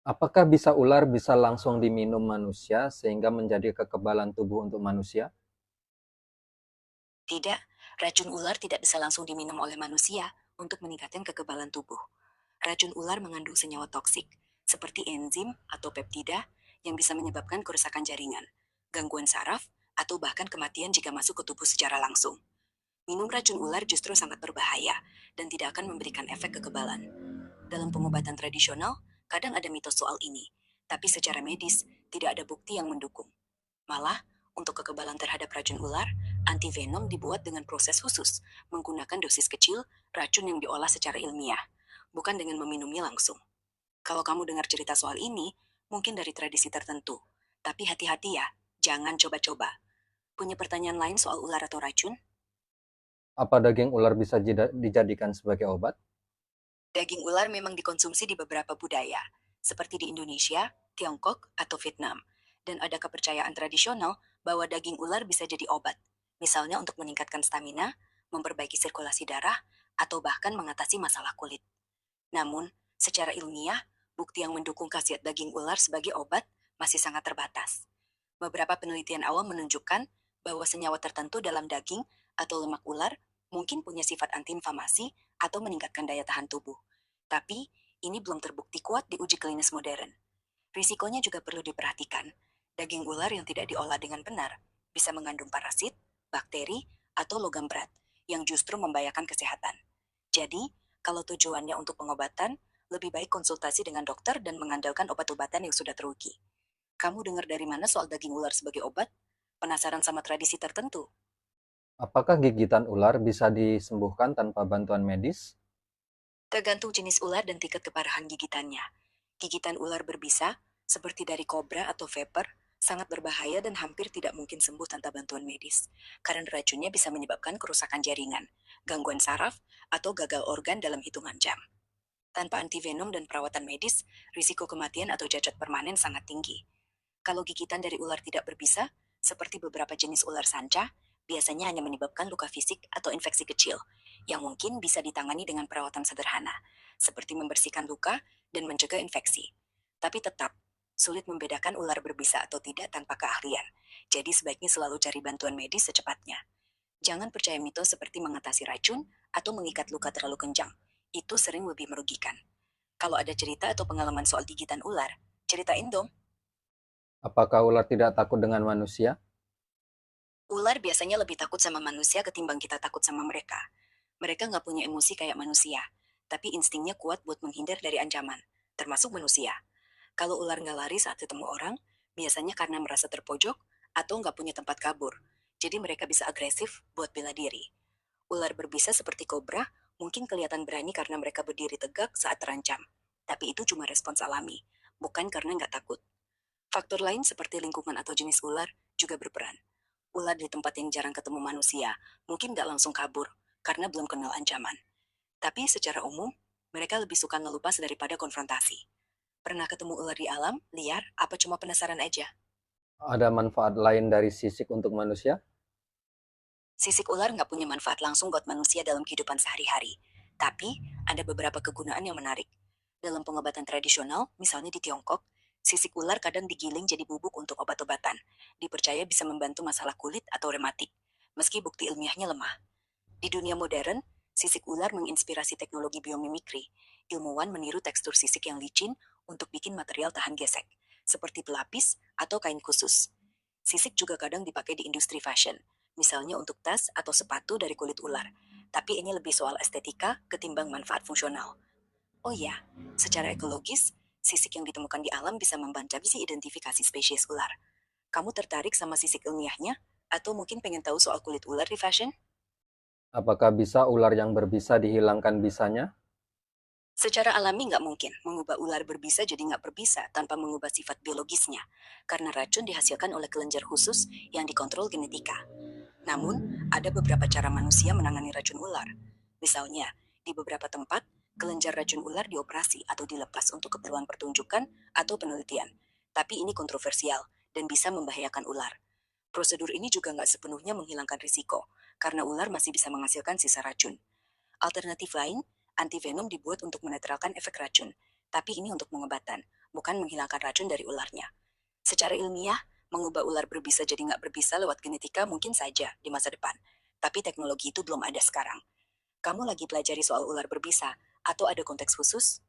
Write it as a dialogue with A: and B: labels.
A: Apakah bisa ular bisa langsung diminum manusia sehingga menjadi kekebalan tubuh untuk manusia?
B: Tidak, racun ular tidak bisa langsung diminum oleh manusia untuk meningkatkan kekebalan tubuh. Racun ular mengandung senyawa toksik, seperti enzim atau peptida yang bisa menyebabkan kerusakan jaringan, gangguan saraf, atau bahkan kematian jika masuk ke tubuh secara langsung. Minum racun ular justru sangat berbahaya dan tidak akan memberikan efek kekebalan. Dalam pengobatan tradisional, kadang ada mitos soal ini, tapi secara medis tidak ada bukti yang mendukung. Malah, untuk kekebalan terhadap racun ular, antivenom dibuat dengan proses khusus, menggunakan dosis kecil racun yang diolah secara ilmiah, bukan dengan meminumnya langsung. Kalau kamu dengar cerita soal ini, mungkin dari tradisi tertentu. Tapi hati-hati ya, jangan coba-coba. Punya pertanyaan lain soal ular atau racun?
A: Apa daging ular bisa dijadikan sebagai obat?
B: Daging ular memang dikonsumsi di beberapa budaya, seperti di Indonesia, Tiongkok, atau Vietnam. Dan ada kepercayaan tradisional bahwa daging ular bisa jadi obat, misalnya untuk meningkatkan stamina, memperbaiki sirkulasi darah, atau bahkan mengatasi masalah kulit. Namun, secara ilmiah, bukti yang mendukung khasiat daging ular sebagai obat masih sangat terbatas. Beberapa penelitian awal menunjukkan bahwa senyawa tertentu dalam daging atau lemak ular mungkin punya sifat antiinflamasi atau meningkatkan daya tahan tubuh. Tapi, ini belum terbukti kuat di uji klinis modern. Risikonya juga perlu diperhatikan. Daging ular yang tidak diolah dengan benar bisa mengandung parasit, bakteri, atau logam berat yang justru membahayakan kesehatan. Jadi, kalau tujuannya untuk pengobatan, lebih baik konsultasi dengan dokter dan mengandalkan obat-obatan yang sudah teruji. Kamu dengar dari mana soal daging ular sebagai obat? Penasaran sama tradisi tertentu?
A: Apakah gigitan ular bisa disembuhkan tanpa bantuan medis?
B: Tergantung jenis ular dan tingkat keparahan gigitannya. Gigitan ular berbisa, seperti dari kobra atau viper, sangat berbahaya dan hampir tidak mungkin sembuh tanpa bantuan medis. Karena racunnya bisa menyebabkan kerusakan jaringan, gangguan saraf, atau gagal organ dalam hitungan jam. Tanpa antivenom dan perawatan medis, risiko kematian atau cacat permanen sangat tinggi. Kalau gigitan dari ular tidak berbisa, seperti beberapa jenis ular sanca, biasanya hanya menyebabkan luka fisik atau infeksi kecil, yang mungkin bisa ditangani dengan perawatan sederhana, seperti membersihkan luka dan mencegah infeksi. Tapi tetap, sulit membedakan ular berbisa atau tidak tanpa keahlian, jadi sebaiknya selalu cari bantuan medis secepatnya. Jangan percaya mitos seperti mengatasi racun atau mengikat luka terlalu kencang. Itu sering lebih merugikan. Kalau ada cerita atau pengalaman soal gigitan ular, ceritain dong.
A: Apakah ular tidak takut dengan manusia?
B: Ular biasanya lebih takut sama manusia ketimbang kita takut sama mereka. Mereka nggak punya emosi kayak manusia, tapi instingnya kuat buat menghindar dari ancaman, termasuk manusia. Kalau ular nggak lari saat ketemu orang, biasanya karena merasa terpojok atau nggak punya tempat kabur. Jadi mereka bisa agresif buat bela diri. Ular berbisa seperti kobra mungkin kelihatan berani karena mereka berdiri tegak saat terancam. Tapi itu cuma respons alami, bukan karena nggak takut. Faktor lain seperti lingkungan atau jenis ular juga berperan. Ular di tempat yang jarang ketemu manusia mungkin nggak langsung kabur karena belum kenal ancaman. Tapi secara umum, mereka lebih suka ngelupas daripada konfrontasi. Pernah ketemu ular di alam, liar, apa cuma penasaran aja?
A: Ada manfaat lain dari sisik untuk manusia?
B: Sisik ular nggak punya manfaat langsung buat manusia dalam kehidupan sehari-hari. Tapi, ada beberapa kegunaan yang menarik. Dalam pengobatan tradisional, misalnya di Tiongkok, sisik ular kadang digiling jadi bubuk untuk obat-obatan. Dipercaya bisa membantu masalah kulit atau rematik, meski bukti ilmiahnya lemah. Di dunia modern, sisik ular menginspirasi teknologi biomimikri. Ilmuwan meniru tekstur sisik yang licin untuk bikin material tahan gesek, seperti pelapis atau kain khusus. Sisik juga kadang dipakai di industri fashion, misalnya untuk tas atau sepatu dari kulit ular. Tapi ini lebih soal estetika ketimbang manfaat fungsional. Oh ya, secara ekologis, sisik yang ditemukan di alam bisa membantu bisa identifikasi spesies ular. Kamu tertarik sama sisik ilmiahnya? Atau mungkin pengen tahu soal kulit ular di fashion?
A: Apakah bisa ular yang berbisa dihilangkan bisanya?
B: Secara alami nggak mungkin mengubah ular berbisa jadi nggak berbisa tanpa mengubah sifat biologisnya, karena racun dihasilkan oleh kelenjar khusus yang dikontrol genetika. Namun, ada beberapa cara manusia menangani racun ular. Misalnya, di beberapa tempat, kelenjar racun ular dioperasi atau dilepas untuk keperluan pertunjukan atau penelitian. Tapi ini kontroversial dan bisa membahayakan ular. Prosedur ini juga nggak sepenuhnya menghilangkan risiko, karena ular masih bisa menghasilkan sisa racun. Alternatif lain, antivenom dibuat untuk menetralkan efek racun, tapi ini untuk pengobatan, bukan menghilangkan racun dari ularnya. Secara ilmiah, mengubah ular berbisa jadi nggak berbisa lewat genetika mungkin saja di masa depan. Tapi teknologi itu belum ada sekarang. Kamu lagi pelajari soal ular berbisa, atau ada konteks khusus?